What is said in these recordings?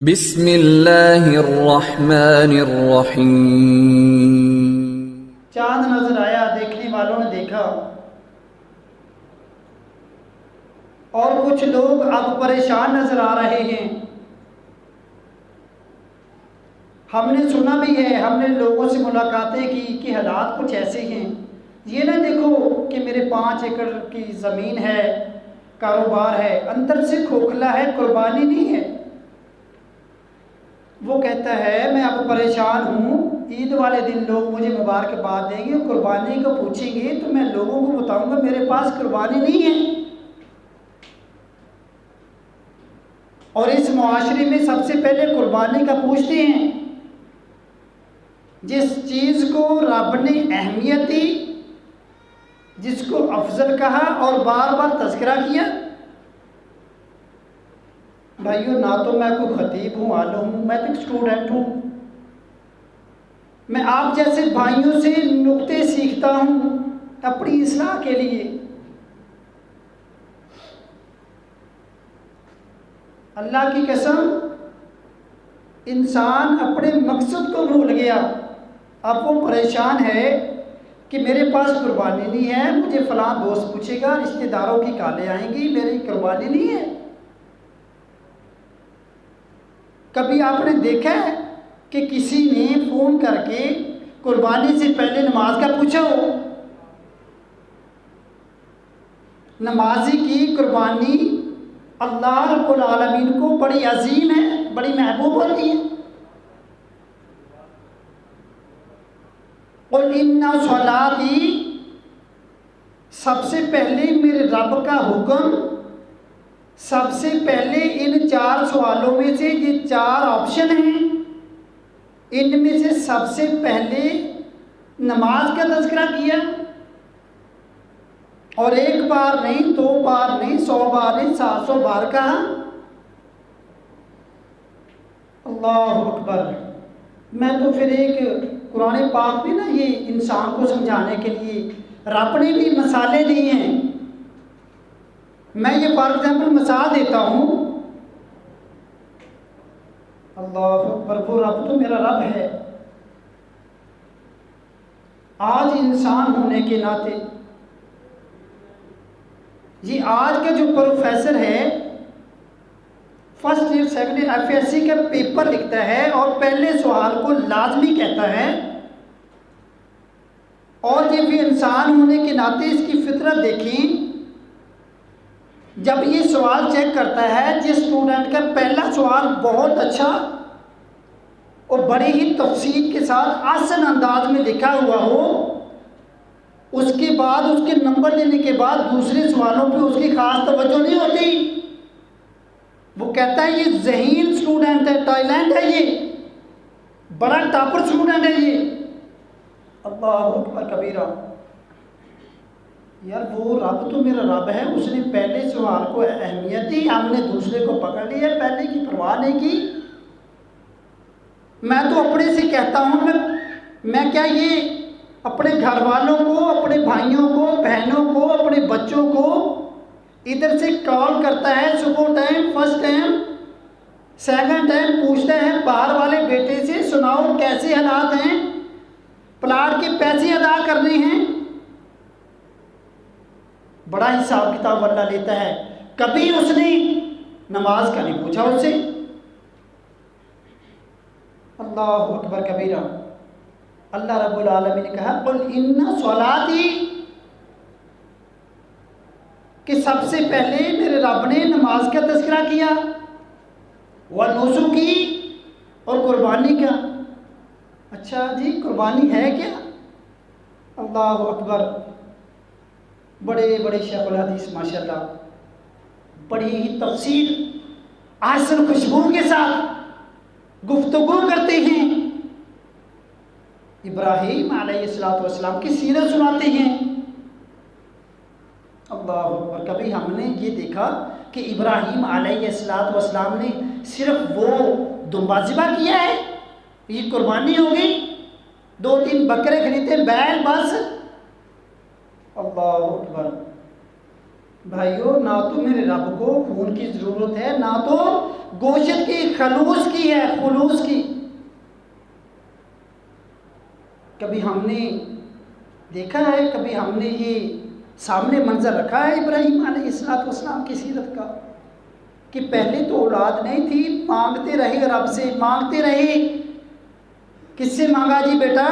بسم اللہ الرحمن الرحیم۔ چاند نظر آیا، دیکھنے والوں نے دیکھا، اور کچھ لوگ اب پریشان نظر آ رہے ہیں۔ ہم نے سنا بھی ہے، ہم نے لوگوں سے ملاقاتیں کی کہ حالات کچھ ایسے ہیں۔ یہ نہ دیکھو کہ میرے 5 ایکڑ کی زمین ہے، کاروبار ہے، اندر سے کھوکھلا ہے، قربانی نہیں ہے۔ وہ کہتا ہے میں اب پریشان ہوں، عید والے دن لوگ مجھے مبارکباد دیں گے، قربانی کو پوچھیں گے تو میں لوگوں کو بتاؤں گا میرے پاس قربانی نہیں ہے۔ اور اس معاشرے میں سب سے پہلے قربانی کا پوچھتے ہیں۔ جس چیز کو رب نے اہمیت دی، جس کو افضل کہا اور بار بار تذکرہ کیا، بھائیو نہ تو میں کوئی خطیب ہوں، عالم ہوں، میں تو ایک اسٹوڈنٹ ہوں۔ میں آپ جیسے بھائیوں سے نکتے سیکھتا ہوں اپنی اصلاح کے لیے۔ اللہ کی قسم، انسان اپنے مقصد کو بھول گیا۔ اب وہ پریشان ہے کہ میرے پاس قربانی نہیں ہے، مجھے فلاں دوست پوچھے گا، رشتہ داروں کی کالیں آئیں گی، میری قربانی نہیں ہے۔ کبھی آپ نے دیکھا ہے کہ کسی نے فون کر کے قربانی سے پہلے نماز کا پوچھا ہو؟ نمازی کی قربانی اللہ رب العالمین کو بڑی عظیم ہے، بڑی محبوب ہوتی ہے۔ قُلْ إِنَّ صَلَاتِي، سب سے پہلے میرے رب کا حکم، سب سے پہلے ان 4 سوالوں میں سے، یہ 4 آپشن ہیں، ان میں سے سب سے پہلے نماز کا تذکرہ کیا، اور 1 بار نہیں، 2 بار نہیں، 100 بار نہیں، 700 بار کہا۔ اللہ اکبر۔ میں تو پھر ایک قرآن پاک میں نا یہ انسان کو سمجھانے کے لیے رب نے بھی مثالیں دی ہیں۔ میں یہ فار ایگزامپل مثال دیتا ہوں۔ اللہ اکبر، وہ رب تو میرا رب ہے۔ آج انسان ہونے کے ناطے یہ آج کا جو پروفیسر ہے، first year second year FSC کا پیپر لکھتا ہے اور پہلے سوال کو لازمی کہتا ہے، اور یہ بھی انسان ہونے کے ناطے اس کی فطرت دیکھیں، جب یہ سوال چیک کرتا ہے، جس اسٹوڈنٹ کا پہلا سوال بہت اچھا اور بڑی ہی تفصیل کے ساتھ آسان انداز میں لکھا ہوا ہو، اس کے بعد اس کے نمبر لینے کے بعد دوسرے سوالوں پہ اس کی خاص توجہ نہیں ہوتی۔ وہ کہتا ہے یہ ذہین اسٹوڈنٹ ہے، ٹیلنٹ ہے، یہ بڑا ٹاپر اسٹوڈنٹ ہے یہ۔ اللہ اکبر کبیرہ۔ یار وہ رب تو میرا رب ہے، اس نے پہلے سوال کو اہمیت دی، ہم نے دوسرے کو پکڑ لیا، پہلے کی پرواہ نہیں کی۔ میں تو اپنے سے کہتا ہوں، میں کیا یہ اپنے گھر والوں کو، اپنے بھائیوں کو، بہنوں کو، اپنے بچوں کو ادھر سے کال کرتا ہے صبح time, first time, second time, پوچھتا ہے باہر والے بیٹے سے، سناؤ کیسے حالات ہیں، پلاٹ کے پیسے ادا کرنے ہیں۔ بڑا حساب کتاب اللہ لیتا ہے۔ کبھی اس نے نماز کا نہیں پوچھا اس سے۔ اللہ اکبر کبیرہ۔ اللہ رب العالمین نے کہا قُلْ إِنَّ صَلَاتِي، کہ سب سے پہلے میرے رب نے نماز کا تذکرہ کیا، وَنُسُكِي، اور قربانی کا۔ اچھا جی قربانی ہے کیا؟ اللہ اکبر۔ بڑے بڑے شیخ الحدیث ماشاءاللہ بڑی ہی تفصیل، احسن خوشبو کے ساتھ گفتگو کرتے ہیں، ابراہیم علیہ السلام کی سیرت سناتے ہیں۔ اللہ اکبر۔ کبھی ہم نے یہ دیکھا کہ ابراہیم علیہ السلام نے صرف وہ دمبا ذبح کیا ہے، یہ قربانی ہوگی، 2-3 بکرے خریدے، بیل، بس۔ اللہ اکبر۔ بھائیو، نہ تو میرے رب کو خون کی ضرورت ہے، نہ تو گوشت کی، خلوص کی ہے، خلوص کی۔ کبھی ہم نے دیکھا ہے، کبھی ہم نے یہ سامنے منظر رکھا ہے ابراہیم علیہ السلام کی سیرت کا کہ پہلے تو اولاد نہیں تھی، مانگتے رہے رب سے، مانگتے رہے۔ کس سے مانگا جی بیٹا؟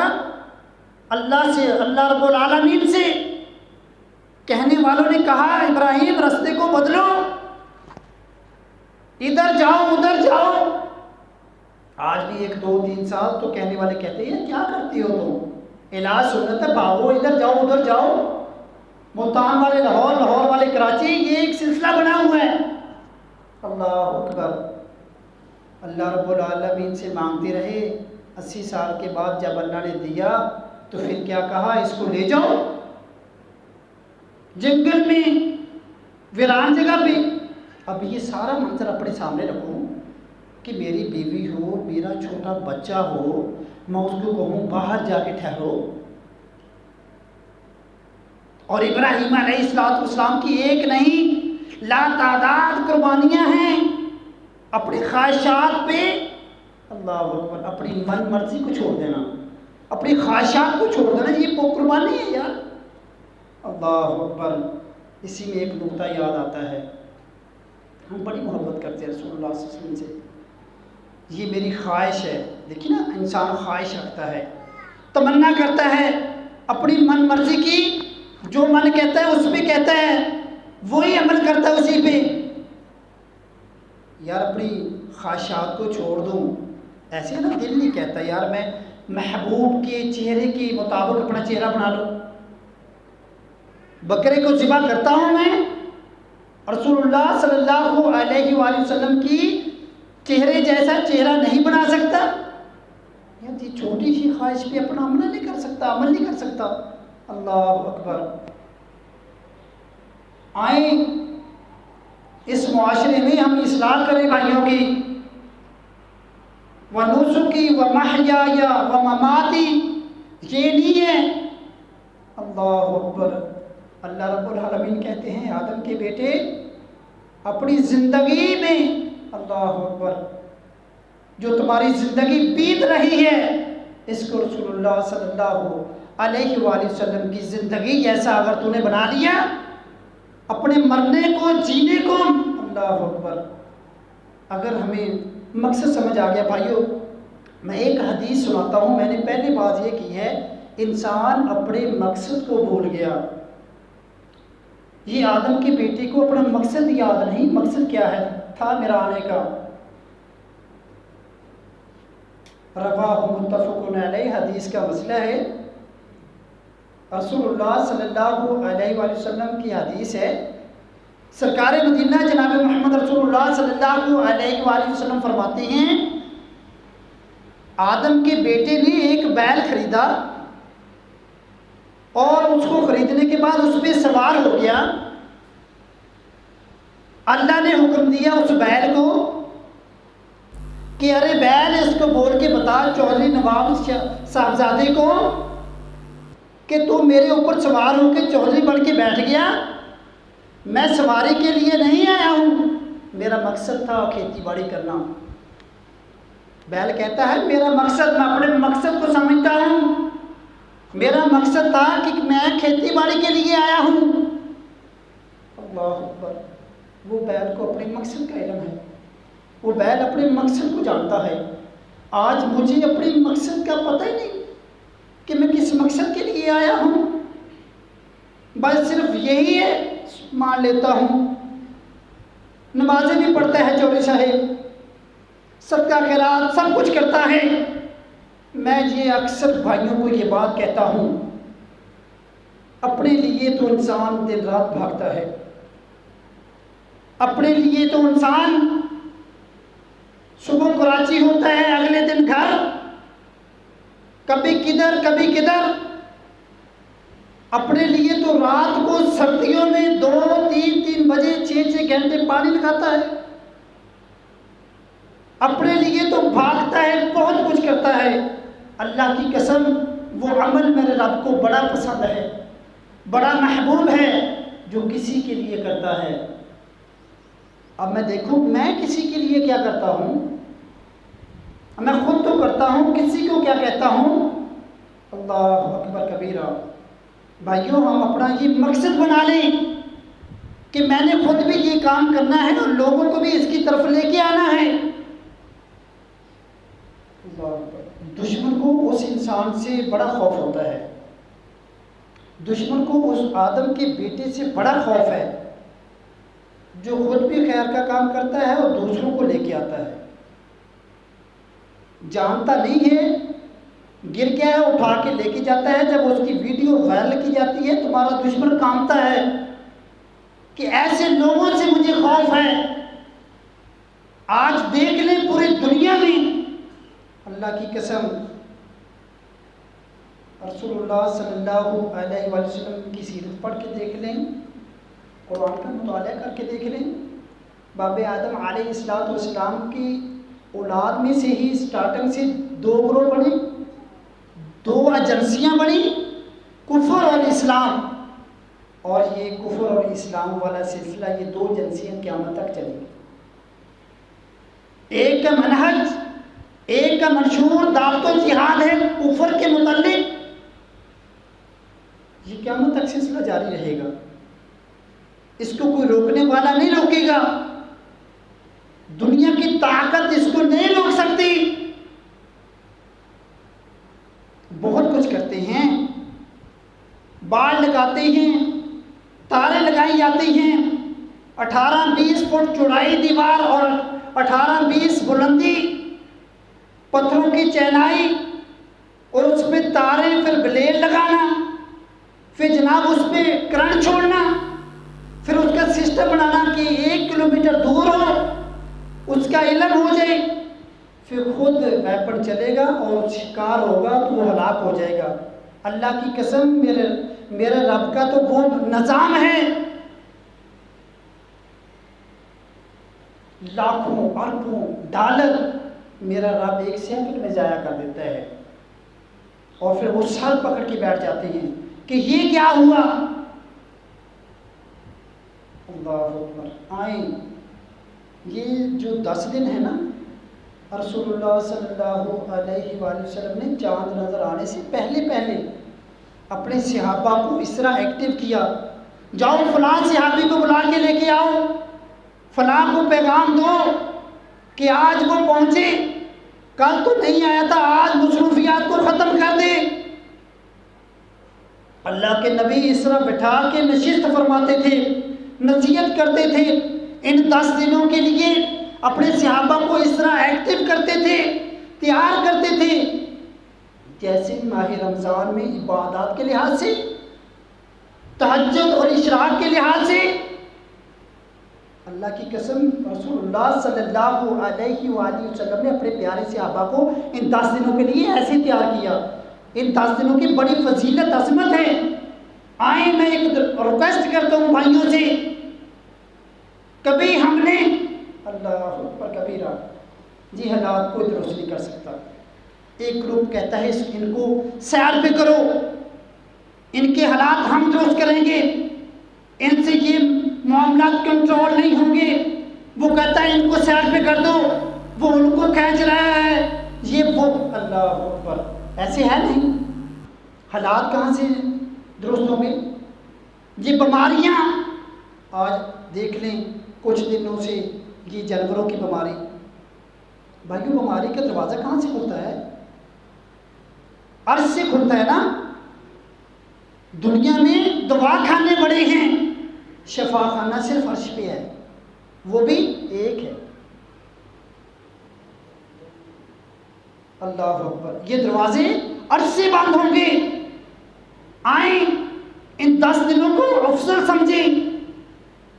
اللہ سے، اللہ رب العالمین سے۔ کہنے والوں نے کہا ابراہیم رستے کو بدلو، ادھر جاؤ ادھر جاؤ۔ آج بھی 1 2 3 سال تو کہنے والے کہتے ہیں کیا کرتی ہو تم، علاج سنت ہے، بھاگو ادھر جاؤ ادھر جاؤ۔ ملتان والے لاہور، لاہور والے کراچی، یہ ایک سلسلہ بنا ہوا ہے۔ اللہ اکبر۔ اللہ رب العالمین سے مانگتے رہے، 80 سال کے بعد جب اللہ نے دیا تو پھر کیا کہا؟ اس کو لے جاؤ جنگل میں، ویران جگہ پہ۔ اب یہ سارا منظر اپنے سامنے رکھوں کہ میری بیوی ہو، میرا چھوٹا بچہ ہو، میں اس کو کہوں باہر جا کے ٹھہرو، اور ابراہیم علیہ السلام کی ایک نہیں لا تعداد قربانیاں ہیں اپنی خواہشات پہ۔ اللہ اکبر، اپنی من مرضی کو چھوڑ دینا، اپنی خواہشات کو چھوڑ دینا، یہ قربانی ہے یار۔ اللہ اکبر۔ اسی میں ایک نقطہ یاد آتا ہے، ہم بڑی محبت کرتے ہیں رسول اللہ صلی اللہ علیہ وسلم سے، یہ میری خواہش ہے۔ دیکھیے نا، انسان خواہش رکھتا ہے، تمنا کرتا ہے اپنی من مرضی کی، جو من کہتا ہے اس پہ کہتا ہے، وہی عمل کرتا ہے اسی پہ۔ یار اپنی خواہشات کو چھوڑ دوں، ایسے نا دل نہیں کہتا یار میں محبوب کے چہرے کے مطابق اپنا چہرہ بنا لوں۔ بکرے کو ذبح کرتا ہوں میں، رسول اللہ صلی اللہ علیہ وآلہ وسلم کی چہرے جیسا چہرہ نہیں بنا سکتا۔ یہ چھوٹی سی خواہش پہ اپنا عمل نہیں کر سکتا، عمل نہیں کر سکتا۔ اللہ اکبر۔ آئیں اس معاشرے میں ہم اصلاح کریں بھائیوں کی، وَنُسُكِي وَمَحْيَايَ وَمَمَاتِي، یہ نہیں ہے۔ اللہ اکبر۔ اللہ رب العالمین کہتے ہیں آدم کے بیٹے اپنی زندگی میں، اللہ اکبر، جو تمہاری زندگی بیت رہی ہے اس کو رسول اللہ صلی اللہ علیہ وآلہ وسلم کی زندگی جیسا اگر تو نے بنا لیا، اپنے مرنے کو، جینے کو، اللہ اکبر۔ اگر ہمیں مقصد سمجھ آ گیا بھائیو، میں ایک حدیث سناتا ہوں۔ میں نے پہلے بات یہ کی ہے، انسان اپنے مقصد کو بھول گیا۔ یہ آدم کے بیٹے کو اپنا مقصد یاد نہیں، مقصد کیا ہے تھا میرا آنے کا۔ رواہ متفق علیہ، حدیث کا مسئلہ ہے، رسول اللہ صلی اللہ علیہ وآلہ وسلم کی حدیث ہے۔ سرکار مدینہ جناب محمد رسول اللہ صلی اللہ علیہ وآلہ وسلم فرماتے ہیں، آدم کے بیٹے نے ایک بیل خریدا اور اس کو خریدنے کے بعد اس پہ سوار ہو گیا۔ اللہ نے حکم دیا اس بیل کو کہ ارے بیل، اس کو بول کے بتا چودھری نواب صاحبزادے کو کہ تو میرے اوپر سوار ہو کے چودھری بن کے بیٹھ گیا، میں سواری کے لیے نہیں آیا ہوں، میرا مقصد تھا کھیتی باڑی کرنا۔ بیل کہتا ہے میرا مقصد، میں اپنے مقصد کو سمجھتا ہوں، میرا مقصد تھا کہ میں کھیتی باڑی کے لیے آیا ہوں۔ اللہ اکبر۔ وہ بیل کو اپنے مقصد کا علم ہے، وہ بیل اپنے مقصد کو جانتا ہے۔ آج مجھے اپنے مقصد کا پتہ ہی نہیں کہ میں کس مقصد کے لیے آیا ہوں، بس صرف یہی ہے مان لیتا ہوں، نمازیں بھی پڑھتا ہے چودھری صاحب، صدقہ خیرات سب کچھ کرتا ہے۔ میں یہ اکثر بھائیوں کو یہ بات کہتا ہوں، اپنے لیے تو انسان دن رات بھاگتا ہے، اپنے لیے تو انسان صبح کراچی ہوتا ہے، اگلے دن گھر، کبھی کدھر کبھی کدھر۔ اپنے لیے تو رات کو سردیوں میں 2 3 بجے 6 گھنٹے پانی لگاتا ہے، اپنے لیے تو بھاگتا ہے، بہت کچھ کرتا ہے۔ اللہ کی قسم وہ عمل میرے رب کو بڑا پسند ہے، بڑا محبوب ہے۔ جو کسی کے لیے کرتا ہے۔ اب میں دیکھوں میں کسی کے لیے کیا کرتا ہوں، میں خود تو کرتا ہوں، کسی کو کیا کہتا ہوں؟ اللہ اکبر کبیرہ۔ بھائیوں ہم اپنا یہ مقصد بنا لیں کہ میں نے خود بھی یہ کام کرنا ہے اور لوگوں کو بھی اس کی طرف لے کے آنا ہے۔ دشمن کو اس انسان سے بڑا خوف ہوتا ہے، دشمن کو اس آدم کے بیٹے سے بڑا خوف ہے جو خود بھی خیر کا کام کرتا ہے اور دوسروں کو لے کے آتا ہے۔ جانتا نہیں ہے، گر گیا ہے، اٹھا کے لے کے جاتا ہے، جب اس کی ویڈیو وائرل کی جاتی ہے تمہارا دشمن کانپتا ہے کہ ایسے لوگوں سے مجھے خوف ہے۔ آج دیکھ لیں پوری دنیا میں، اللہ کی قسم رسول اللہ صلی اللہ علیہ وآلہ وسلم کی سیرت پڑھ کے دیکھ لیں، قرآن کا مطالعہ کر کے دیکھ لیں، باب آدم علیہ السلام کی اولاد میں سے ہی سٹارٹنگ سے 2 گروہ بنے، 2 ایجنسیاں بنی، کفر اور اسلام، اور یہ کفر اور اسلام والا سلسلہ یہ 2 ایجنسیاں قیامت تک چلیں گی۔ ایک کا منہج، ایک کا منشور دعوت و جہاد ہے کفر کے متعلق، یہ قیامت تک سلسلہ جاری رہے گا، اس کو کوئی روکنے والا نہیں روکے گا، دنیا کی طاقت اس کو نہیں روک سکتی۔ بہت کچھ کرتے ہیں، بال لگاتے ہیں، تارے لگائی جاتی ہیں، 18-20 فٹ چوڑائی دیوار اور 18-20 بلندی، پتھروں کی چینائی، اور اس پہ تارے، پھر بلیڈ لگانا، پھر جناب اس پہ کرنٹ چھوڑنا، پھر اس کا سسٹم بنانا کہ 1 کلومیٹر دور ہو، اس کا علم ہو جائے، پھر خود ویپن چلے گا اور شکار ہوگا تو وہ ہلاک ہو جائے گا۔ اللہ کی قسم میرے رب کا تو وہ نظام ہے، لاکھوں اربوں ڈالر میرا رب 1 سیکنڈ میں ضائع کر دیتا ہے، اور پھر وہ سر پکڑ کے بیٹھ جاتے ہیں کہ یہ کیا ہوا۔ اللہ اکبر۔ آئیں یہ جو 10 دن ہے نا، رسول اللہ صلی اللہ علیہ وآلہ وسلم نے چاند نظر آنے سے پہلے اپنے صحابہ کو اس طرح ایکٹیو کیا، جاؤ فلاں صحابی کو بلا کے لے کے آؤ، فلاں کو پیغام دو کہ آج وہ پہنچے، کل تو نہیں آیا تھا، آج مصروفیات کو ختم کر دے۔ اللہ کے نبی اس طرح بٹھا کے نشست فرماتے تھے، نصیحت کرتے تھے، ان 10 دنوں کے لیے اپنے صحابہ کو اس طرح ایکٹیو کرتے تھے، تیار کرتے تھے، جیسے ماہ رمضان میں عبادات کے لحاظ سے، تہجد اور اشراق کے لحاظ سے۔ اللہ کی قسم رسول اللہ صلی اللہ علیہ وآلہ وسلم نے اپنے پیارے صحابہ کو ان 10 دنوں کے لیے ایسے تیار کیا۔ ان 10 دنوں کی بڑی فضیلت عظمت ہے۔ آئیں میں ایک ریکویسٹ کرتا ہوں بھائیوں سے، کبھی ہم نے اللہ اکبر کبیرہ، جی حالات کوئی درست نہیں کر سکتا، ایک گروپ کہتا ہے ان کو سیر پہ کرو، ان کے حالات ہم درست کریں گے، ان سے یہ معاملات کنٹرول نہیں ہوں گے، وہ کہتا ہے ان کو سیر پہ کر دو، وہ ان کو کھینچ رہا ہے، یہ وہ اللہ اکبر، ایسے ہے نہیں، حالات کہاں سے درست ہوں گے؟ یہ بیماریاں آج دیکھ لیں کچھ دنوں سے، یہ جانوروں کی بیماری، بھائیو بیماری کا دروازہ کہاں سے کھلتا ہے؟ عرض سے کھلتا ہے نا۔ دنیا میں دوا خانے بڑے ہیں، شفا خانہ صرف عرش پہ ہے، وہ بھی ایک ہے۔ اللہ اکبر، یہ دروازے عرش سے بند ہوں گے۔ آئیں ان 10 دنوں کو افضل سمجھیں،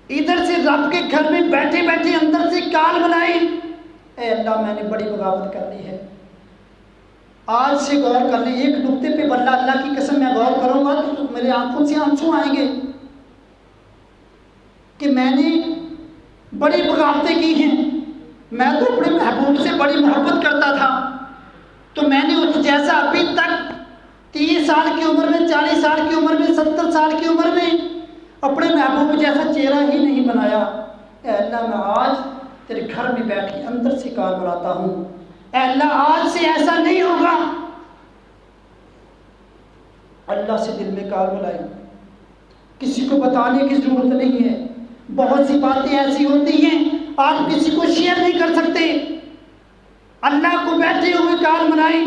ادھر سے رب کے گھر میں بیٹھے بیٹھے اندر سے کال بنائیں، اے اللہ میں نے بڑی بغاوت کر لی ہے، آج سے غور کر لیں ایک نقطے پہ، واللہ اللہ کی قسم میں غور کروں گا تو میرے آنکھوں سے آنسو آئیں گے کہ میں نے بڑی بغاوتیں کی ہیں۔ میں تو اپنے محبوب سے بڑی محبت کرتا تھا، تو میں نے اس جیسا ابھی تک 30 سال کی عمر میں، 40 سال کی عمر میں، 70 سال کی عمر میں اپنے محبوب جیسا چہرہ ہی نہیں بنایا۔ اے اللہ میں آج تیرے گھر میں بیٹھ کے اندر سے کال بلاتا ہوں، اے اللہ آج سے ایسا نہیں ہوگا۔ اللہ سے دل میں کال بلائی، کسی کو بتانے کی ضرورت نہیں ہے۔ بہت سی باتیں ایسی ہوتی ہیں آپ کسی کو شیئر نہیں کر سکتے، اللہ کو بیٹھے ہوئے کال بنائی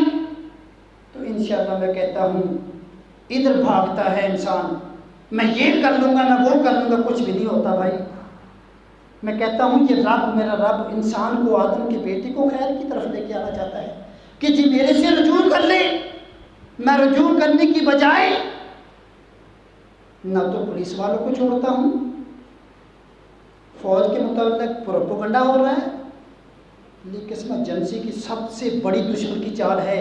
تو انشاءاللہ میں کہتا ہوں ادھر بھاگتا ہے انسان، میں یہ کر لوں گا میں وہ کر لوں گا، کچھ بھی نہیں ہوتا بھائی۔ میں کہتا ہوں یہ رب میرا رب انسان کو، آدم کے بیٹے کو خیر کی طرف لے کے آنا چاہتا ہے کہ جی میرے سے رجوع کر لے۔ میں رجوع کرنے کی بجائے نہ تو پولیس والوں کو چھوڑتا ہوں، فوج کے متعلق پروپیگنڈا ہو رہا ہے، لیکن ایجنسی کی سب سے بڑی دشمن کی چال ہے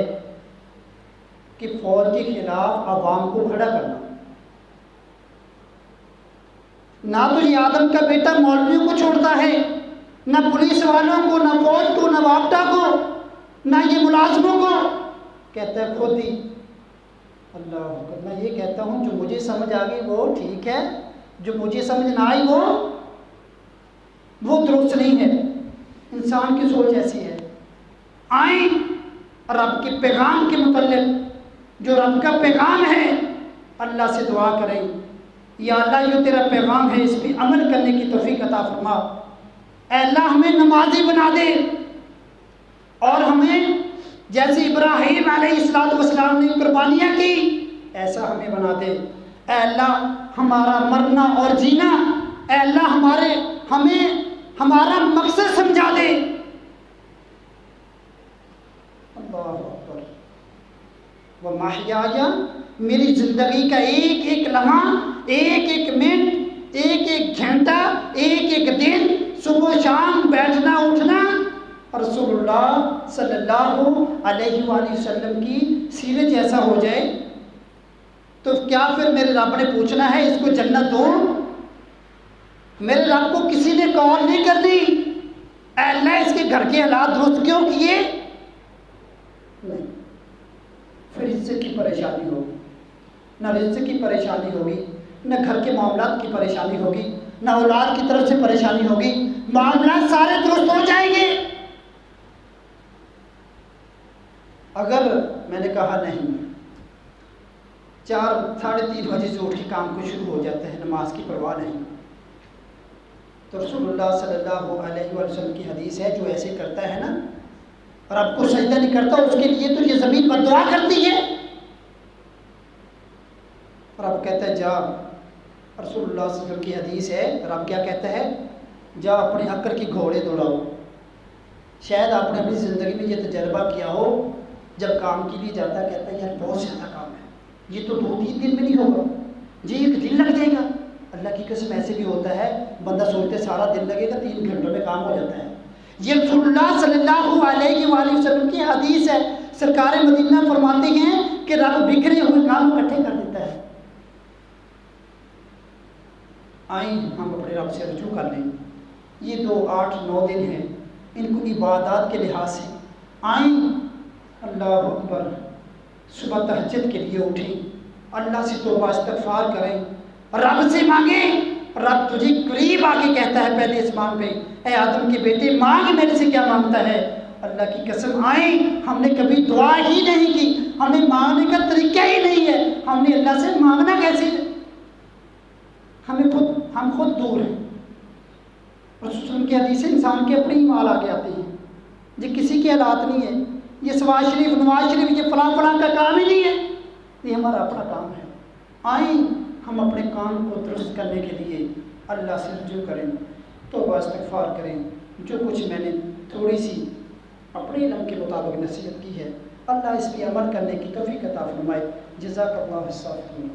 کہ فوج کے خلاف عوام کو کھڑا کرنا۔ نہ تو یہ آدم کا بیٹا مولویوں کو چھوڑتا ہے، نہ پولیس والوں کو، نہ فوج کو، نہ وابٹا کو، نہ یہ ملازموں کو، کہتا ہے خود ہی اللہ اکبر۔ میں یہ کہتا ہوں جو مجھے سمجھ آ گئی وہ ٹھیک ہے، جو مجھے سمجھ نہ آئی وہ درست نہیں ہے۔ انسان کی سوچ ایسی ہے۔ آئیں رب کے پیغام کے متعلق، جو رب کا پیغام ہے اللہ سے دعا کریں، یا اللہ جو تیرا پیغام ہے اس پہ عمل کرنے کی توفیق عطا فرما۔ اے اللہ ہمیں نمازی بنا دے، اور ہمیں جیسے ابراہیم علیہ السلام نے قربانیاں کی ایسا ہمیں بنا دے۔ اے اللہ ہمارا مرنا اور جینا، اے اللہ ہمیں ہمارا مقصد سمجھا دے۔ اللہ اکبر۔ وَمَحْيَايَ، میری زندگی کا ایک ایک لمحہ، ایک ایک منٹ، ایک ایک گھنٹہ، ایک ایک دن، صبح و شام بیٹھنا اٹھنا رسول اللہ صلی اللہ علیہ وآلہ وسلم کی سیرت جیسا ہو جائے تو کیا پھر میرے رب نے پوچھنا ہے اس کو جنت دو؟ میرے رب کو کسی نے کال نہیں کرنی اے اللہ اس کے گھر کے حالات درست کیوں کیے؟ نہیں، پھر رزق کی پریشانی ہوگی، نہ رزق کی پریشانی ہوگی، نہ گھر کے معاملات کی پریشانی ہوگی، نہ اولاد کی طرف سے پریشانی ہوگی، معاملات سارے درست ہو جائیں گے۔ اگر میں نے کہا نہیں 4 ساڑھے 3 بجے سے اٹھ کے کام کو شروع ہو جاتا ہے، نماز کی پرواہ نہیں، تو رسول اللہ صلی اللہ علیہ وسلم کی حدیث ہے جو ایسے کرتا ہے نا رب کو سجدہ نہیں کرتا، اس کے لیے تو یہ زمین بد دعا کرتی ہے۔ رب کہتا ہے جا، رسول اللہ صلی اللہ علیہ وسلم کی حدیث ہے، رب کیا کہتا ہے؟ جا اپنے عقل کی گھوڑے دوڑاؤ۔ شاید آپ نے اپنی زندگی میں یہ تجربہ کیا ہو، جب کام کے لیے جاتا ہے کہتا ہے یار بہت زیادہ کام ہے، یہ تو 2-3 دن میں نہیں ہوگا، جی 1 دن لگ جائے گا۔ اللہ کی قسم ایسے بھی ہوتا ہے، بندہ سوچتے سارا دن لگے گا، 3 گھنٹوں میں کام ہو جاتا ہے۔ یہ رسول اللہ صلی اللہ علیہ وآلہ وسلم کی حدیث ہے۔ سرکار مدینہ فرماتے ہیں کہ رب بکھرے ہوئے کام اکٹھے کر دیتا ہے۔ آئیں ہم اپنے رب سے رجوع کر لیں۔ یہ 2 8-9 دن ہیں، ان کو عبادات کے لحاظ سے آئیں اللہ اکبر، صبح تہجد کے لیے اٹھیں، اللہ سے توبہ استغفار کریں، رب سے مانگیں۔ رب تجھے قریب آگے کہتا ہے پہلے اسمان پہ، اے آدم کے بیٹے مانگ میرے سے کیا مانگتا ہے۔ اللہ کی قسم آئیں ہم نے کبھی دعا ہی نہیں کی، ہمیں مانگنے کا طریقہ ہی نہیں ہے، ہم نے اللہ سے مانگنا کیسے؟ ہم خود دور ہیں۔ رسول وسلم کی حدیث سے انسان کے اپنے ہی مال آگے آتے ہیں، یہ کسی کے حالات نہیں ہے، یہ سواز شریف نواز شریف یہ فلاں فلاں کا کام ہی نہیں ہے، یہ ہمارا اپنا کام ہے۔ آئیں ہم اپنے کام کو درست کرنے کے لیے اللہ سے رجوع کریں، توبہ استغفار کریں۔ جو کچھ میں نے تھوڑی سی اپنے علم کے مطابق نصیحت کی ہے، اللہ اس پہ عمل کرنے کی توفیق عطا فرمائے۔ جزاک اللہ خیر۔